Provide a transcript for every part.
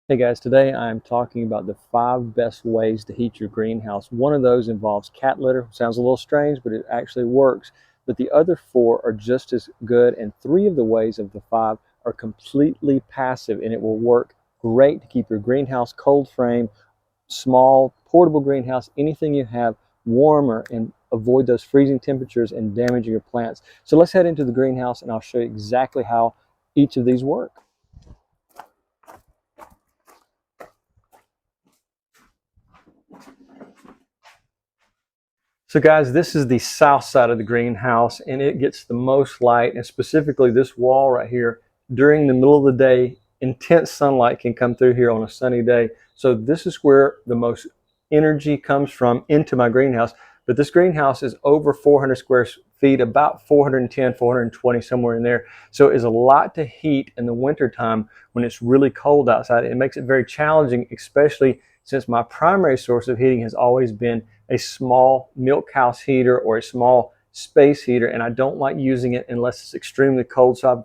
Hey guys, today I'm talking about the 5 best ways to heat your greenhouse. One of those involves cat litter. Sounds a little strange, but it actually works. But the other 4 are just as good, and 3 of the ways of the 5 are completely passive, and it will work great to keep your greenhouse cold frame, small, portable greenhouse, anything you have warmer and avoid those freezing temperatures and damaging your plants. So let's head into the greenhouse and I'll show you exactly how each of these work. So guys, this is the south side of the greenhouse and it gets the most light, and specifically this wall right here. During the middle of the day, intense sunlight can come through here on a sunny day. So this is where the most energy comes from into my greenhouse. But this greenhouse is over 400 square feet, about 410, 420, somewhere in there. So it's a lot to heat in the wintertime when it's really cold outside. It makes it very challenging, especially since my primary source of heating has always been a small Milkhouse heater or a small space heater, and I don't like using it unless it's extremely cold. So I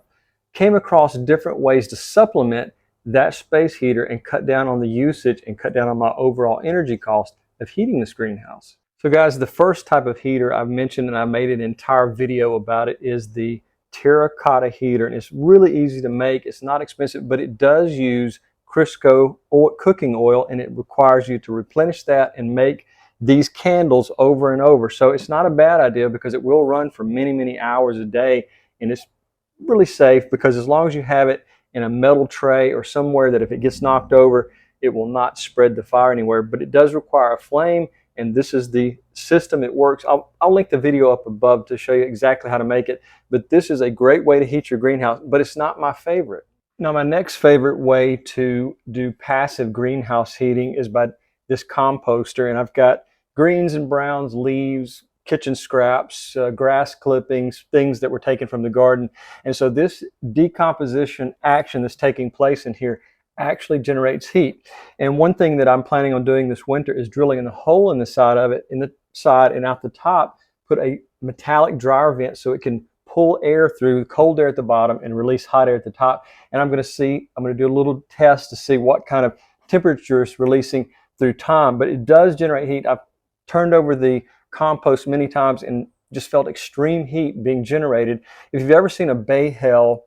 came across different ways to supplement that space heater and cut down on the usage and cut down on my overall energy cost of heating this greenhouse. So guys, the first type of heater I've mentioned, and I made an entire video about it, is the Terracotta heater, and it's really easy to make. It's not expensive, but it does use Crisco cooking oil, and it requires you to replenish that and make these candles over and over. So it's not a bad idea because it will run for many, many hours a day, and it's really safe because as long as you have it in a metal tray or somewhere that if it gets knocked over, it will not spread the fire anywhere. But it does require a flame, and this is the system it works. I'll link the video up above to show you exactly how to make it. But this is a great way to heat your greenhouse, but it's not my favorite. Now, my next favorite way to do passive greenhouse heating is by this composter, and I've got greens and browns, leaves, kitchen scraps, grass clippings, things that were taken from the garden. And so this decomposition action that's taking place in here actually generates heat. And one thing that I'm planning on doing this winter is drilling a hole in the side of it, in the side and out the top, put a metallic dryer vent so it can pull air through, cold air at the bottom and release hot air at the top. And I'm going to do a little test to see what kind of temperature it's releasing through time, but it does generate heat. I've turned over the compost many times and just felt extreme heat being generated. If you've ever seen a bay hail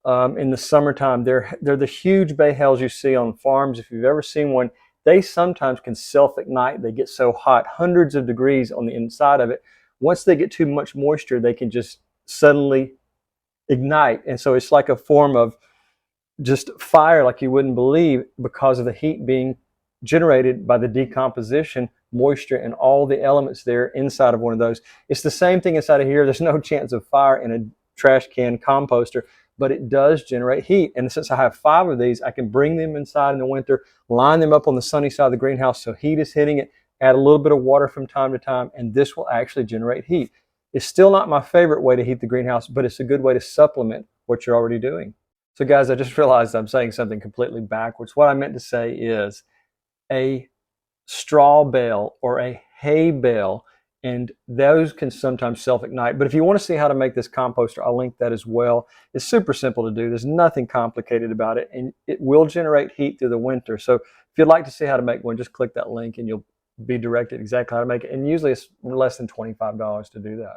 in the summertime, they're the huge bay hails you see on farms. If you've ever seen one, they sometimes can self-ignite. They get so hot, hundreds of degrees on the inside of it. Once they get too much moisture, they can just suddenly ignite. And so it's like a form of just fire like you wouldn't believe because of the heat being generated by the decomposition, moisture, and all the elements there inside of one of those. It's the same thing inside of here. There's no chance of fire in a trash can composter, but it does generate heat. And since I have 5 of these, I can bring them inside in the winter, line them up on the sunny side of the greenhouse so heat is hitting it, add a little bit of water from time to time, and this will actually generate heat. It's still not my favorite way to heat the greenhouse, but it's a good way to supplement what you're already doing. So guys, I just realized I'm saying something completely backwards. What I meant to say is a straw bale or a hay bale, and those can sometimes self-ignite. But if you want to see how to make this composter, I'll link that as well. It's super simple to do. There's nothing complicated about it, and it will generate heat through the winter. So if you'd like to see how to make one, just click that link and you'll be directed exactly how to make it. And usually it's less than $25 to do that.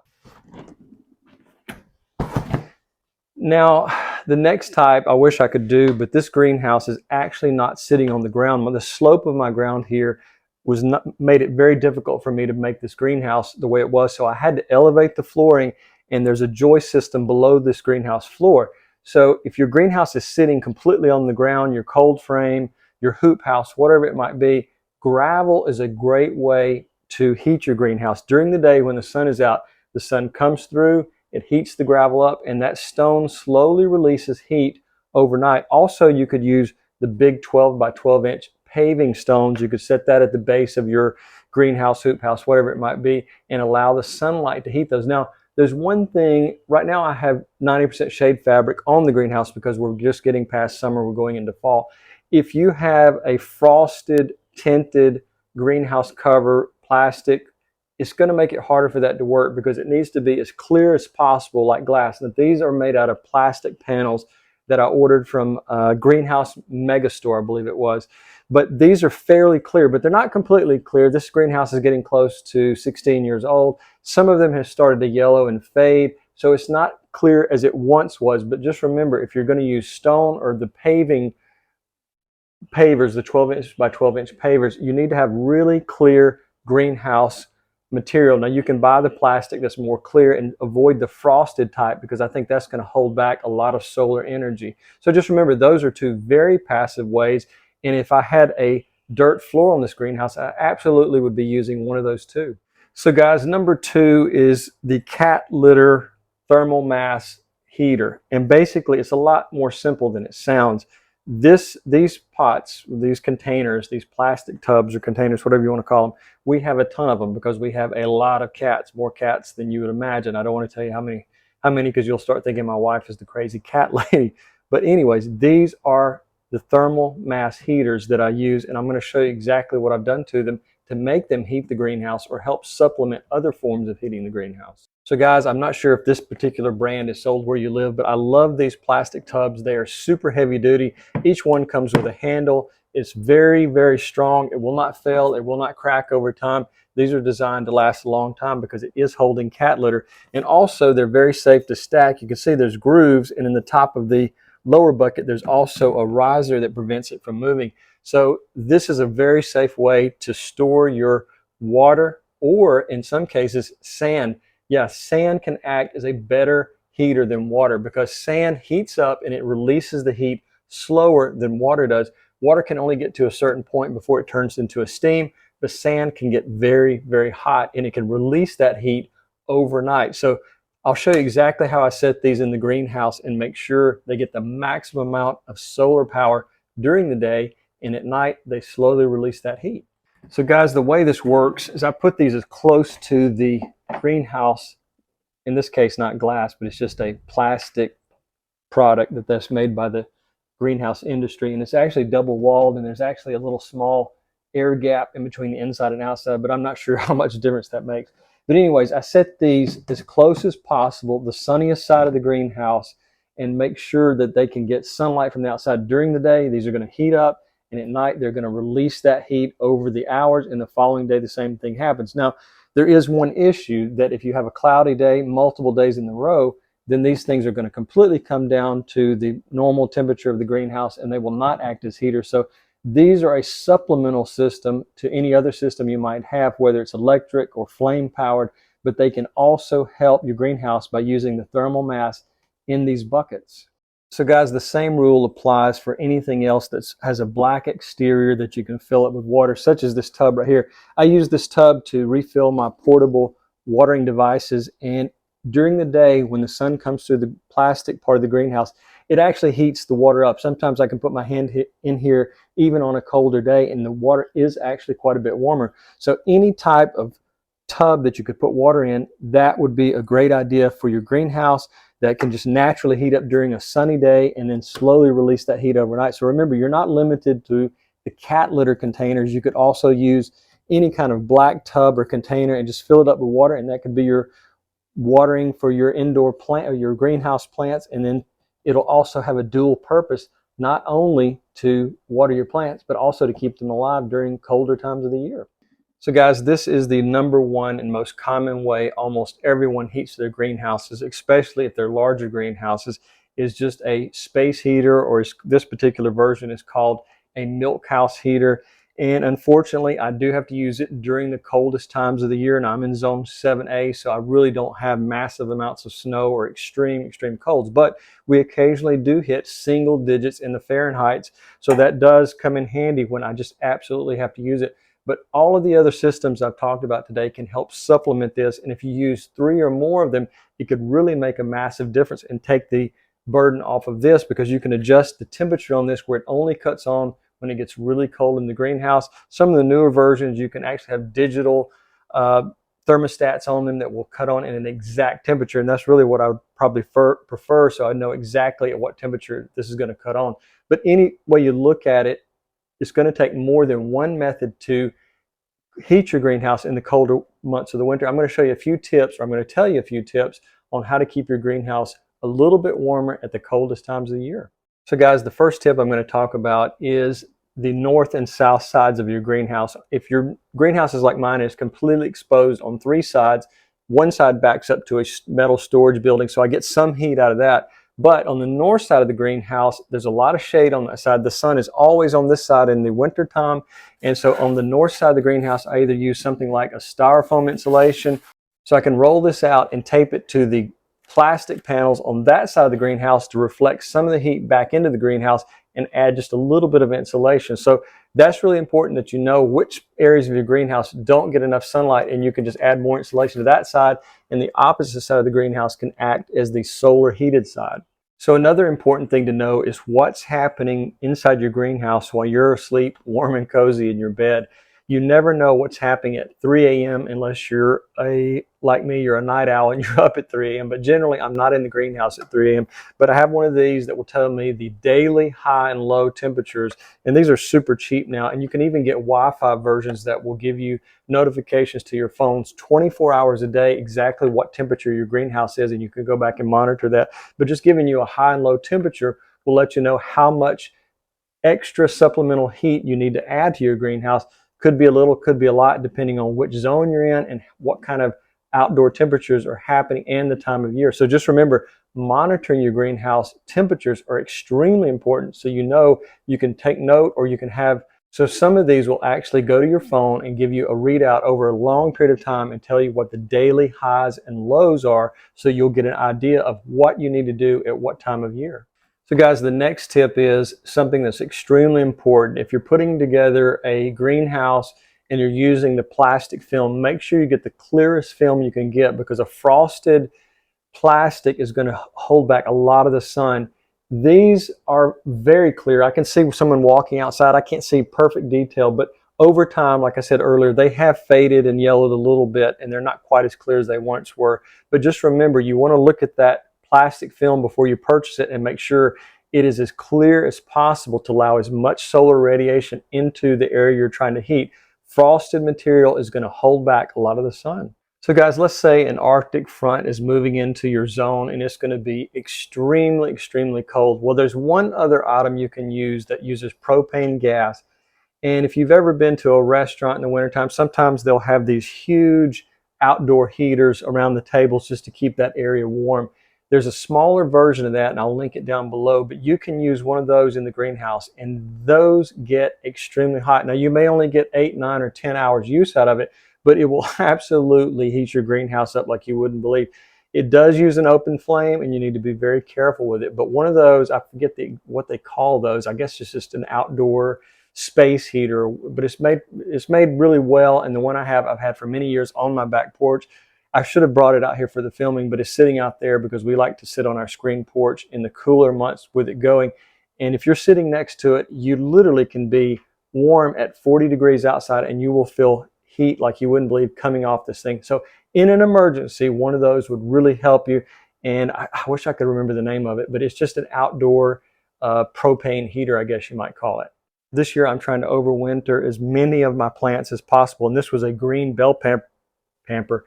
Now, the next type I wish I could do, but this greenhouse is actually not sitting on the ground. The slope of my ground here made it very difficult for me to make this greenhouse the way it was. So I had to elevate the flooring, and there's a joist system below this greenhouse floor. So if your greenhouse is sitting completely on the ground, your cold frame, your hoop house, whatever it might be, gravel is a great way to heat your greenhouse. During the day when the sun is out, the sun comes through, it heats the gravel up, and that stone slowly releases heat overnight. Also, you could use the big 12 by 12 inch paving stones. You could set that at the base of your greenhouse, hoop house, whatever it might be, and allow the sunlight to heat those. Now, there's one thing, right now I have 90% shade fabric on the greenhouse because we're just getting past summer, we're going into fall. If you have a frosted, tinted greenhouse cover, plastic, it's going to make it harder for that to work because it needs to be as clear as possible like glass. Now, these are made out of plastic panels that I ordered from Greenhouse Megastore, I believe it was. But these are fairly clear, but they're not completely clear. This greenhouse is getting close to 16 years old. Some of them have started to yellow and fade, so it's not clear as it once was. But just remember, if you're going to use stone or the paving pavers, the 12-inch by 12-inch pavers, you need to have really clear greenhouse material. Now you can buy the plastic that's more clear and avoid the frosted type, because I think that's going to hold back a lot of solar energy. So just remember, those are two very passive ways. And if I had a dirt floor on this greenhouse, I absolutely would be using one of those two. So guys, number 2 is the cat litter thermal mass heater. And basically it's a lot more simple than it sounds. These pots, these containers, these plastic tubs or containers, whatever you want to call them, we have a ton of them because we have a lot of cats, more cats than you would imagine. I don't want to tell you how many, because you'll start thinking my wife is the crazy cat lady. But anyways, these are the thermal mass heaters that I use, and I'm going to show you exactly what I've done to them to make them heat the greenhouse or help supplement other forms of heating the greenhouse. So guys, I'm not sure if this particular brand is sold where you live, but I love these plastic tubs. They are super heavy duty. Each one comes with a handle. It's very, very strong. It will not fail. It will not crack over time. These are designed to last a long time because it is holding cat litter. And also they're very safe to stack. You can see there's grooves, and in the top of the lower bucket, there's also a riser that prevents it from moving. So this is a very safe way to store your water, or in some cases, sand. Yeah, sand can act as a better heater than water because sand heats up and it releases the heat slower than water does. Water can only get to a certain point before it turns into a steam, but sand can get very, very hot and it can release that heat overnight. So I'll show you exactly how I set these in the greenhouse and make sure they get the maximum amount of solar power during the day, and at night they slowly release that heat. So guys, the way this works is I put these as close to the greenhouse, in this case not glass, but it's just a plastic product that's made by the greenhouse industry, and it's actually double walled, and there's actually a little small air gap in between the inside and outside, but I'm not sure how much difference that makes. But anyways, I set these as close as possible, the sunniest side of the greenhouse, and make sure that they can get sunlight from the outside during the day. These are going to heat up, and at night they're going to release that heat over the hours, and the following day the same thing happens. Now, there is one issue, that if you have a cloudy day, multiple days in a row, then these things are going to completely come down to the normal temperature of the greenhouse, and they will not act as heaters. So these are a supplemental system to any other system you might have, whether it's electric or flame powered, but they can also help your greenhouse by using the thermal mass in these buckets. So guys, the same rule applies for anything else that has a black exterior that you can fill up with water, such as this tub right here. I use this tub to refill my portable watering devices, and during the day when the sun comes through the plastic part of the greenhouse, it actually heats the water up. Sometimes I can put my hand in here even on a colder day, and the water is actually quite a bit warmer. So any type of tub that you could put water in, that would be a great idea for your greenhouse, that can just naturally heat up during a sunny day and then slowly release that heat overnight. So remember, you're not limited to the cat litter containers. You could also use any kind of black tub or container and just fill it up with water, and that could be your watering for your indoor plant or your greenhouse plants. And then it'll also have a dual purpose, not only to water your plants, but also to keep them alive during colder times of the year. So guys, this is the #1 and most common way almost everyone heats their greenhouses, especially if they're larger greenhouses, is just a space heater, or this particular version is called a Milkhouse heater. And unfortunately, I do have to use it during the coldest times of the year, and I'm in zone 7A, so I really don't have massive amounts of snow or extreme colds, but we occasionally do hit single digits in the Fahrenheit, so that does come in handy when I just absolutely have to use it. But all of the other systems I've talked about today can help supplement this, and if you use 3 or more of them, it could really make a massive difference and take the burden off of this, because you can adjust the temperature on this where it only cuts on when it gets really cold in the greenhouse. Some of the newer versions, you can actually have digital thermostats on them that will cut on in an exact temperature, and that's really what I would probably prefer, so I know exactly at what temperature this is going to cut on. But any way you look at it, it's going to take more than one method to heat your greenhouse in the colder months of the winter. I'm going to show you a few tips, or I'm going to tell you a few tips on how to keep your greenhouse a little bit warmer at the coldest times of the year. So guys, the first tip I'm going to talk about is the north and south sides of your greenhouse. If your greenhouse is like mine, it's completely exposed on three sides. One side backs up to a metal storage building, so I get some heat out of that. But on the north side of the greenhouse, there's a lot of shade on that side. The sun is always on this side in the winter time. And so on the north side of the greenhouse, I either use something like a styrofoam insulation, so I can roll this out and tape it to the plastic panels on that side of the greenhouse to reflect some of the heat back into the greenhouse and add just a little bit of insulation. So that's really important that you know which areas of your greenhouse don't get enough sunlight, and you can just add more insulation to that side, and the opposite side of the greenhouse can act as the solar heated side. So another important thing to know is what's happening inside your greenhouse while you're asleep, warm and cozy in your bed. You never know what's happening at 3 a.m. unless you're like me, you're a night owl and you're up at 3 a.m. But generally, I'm not in the greenhouse at 3 a.m. But I have one of these that will tell me the daily high and low temperatures. And these are super cheap now. And you can even get Wi-Fi versions that will give you notifications to your phones 24 hours a day, exactly what temperature your greenhouse is. And you can go back and monitor that. But just giving you a high and low temperature will let you know how much extra supplemental heat you need to add to your greenhouse. Could be a little, could be a lot, depending on which zone you're in and what kind of outdoor temperatures are happening and the time of year. So just remember, monitoring your greenhouse temperatures are extremely important, so you know you can take note, or you can have, so some of these will actually go to your phone and give you a readout over a long period of time and tell you what the daily highs and lows are, so you'll get an idea of what you need to do at what time of year. So guys, the next tip is something that's extremely important. If you're putting together a greenhouse and you're using the plastic film, make sure you get the clearest film you can get, because a frosted plastic is going to hold back a lot of the sun. These are very clear. I can see someone walking outside. I can't see perfect detail, but over time, like I said earlier, they have faded and yellowed a little bit, and they're not quite as clear as they once were. But just remember, you want to look at that plastic film before you purchase it and make sure it is as clear as possible to allow as much solar radiation into the area you're trying to heat. Frosted material is going to hold back a lot of the sun. So guys, let's say an Arctic front is moving into your zone and it's going to be extremely, extremely cold. Well, there's one other item you can use that uses propane gas. And if you've ever been to a restaurant in the wintertime, sometimes they'll have these huge outdoor heaters around the tables just to keep that area warm. There's a smaller version of that, and I'll link it down below, but you can use one of those in the greenhouse, and those get extremely hot. Now, you may only get 8, 9, or 10 hours use out of it, but it will absolutely heat your greenhouse up like you wouldn't believe. It does use an open flame, and you need to be very careful with it. But one of those, I forget what they call those. I guess it's just an outdoor space heater, but it's made really well. And the one I've had for many years on my back porch. I should have brought it out here for the filming, but it's sitting out there because we like to sit on our screen porch in the cooler months with it going. And if you're sitting next to it, you literally can be warm at 40 degrees outside, and you will feel heat like you wouldn't believe coming off this thing. So in an emergency, one of those would really help you. And I wish I could remember the name of it, but it's just an outdoor propane heater, I guess you might call it. This year, I'm trying to overwinter as many of my plants as possible. And this was a green bell pepper.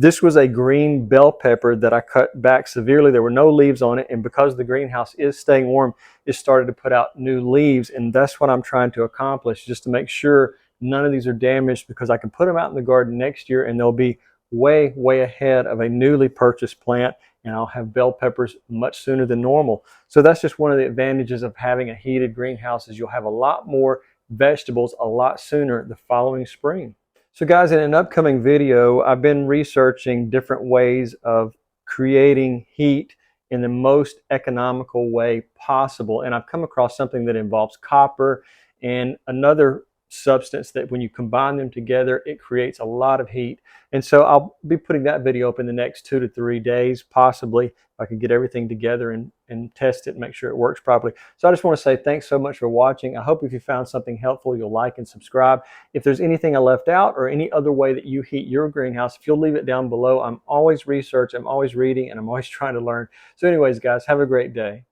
This was a green bell pepper that I cut back severely. There were no leaves on it, and because the greenhouse is staying warm, it started to put out new leaves, and that's what I'm trying to accomplish, just to make sure none of these are damaged, because I can put them out in the garden next year and they'll be way, way ahead of a newly purchased plant, and I'll have bell peppers much sooner than normal. So that's just one of the advantages of having a heated greenhouse, is you'll have a lot more vegetables a lot sooner the following spring. So guys, in an upcoming video, I've been researching different ways of creating heat in the most economical way possible. And I've come across something that involves copper and another substance that when you combine them together, it creates a lot of heat. And so I'll be putting that video up in the next 2 to 3 days, possibly, if I can get everything together and test it and make sure it works properly. So I just want to say thanks so much for watching. I hope if you found something helpful, you'll like and subscribe. If there's anything I left out or any other way that you heat your greenhouse, if you'll leave it down below. I'm always researching, I'm always reading, and I'm always trying to learn. So anyways, guys, have a great day.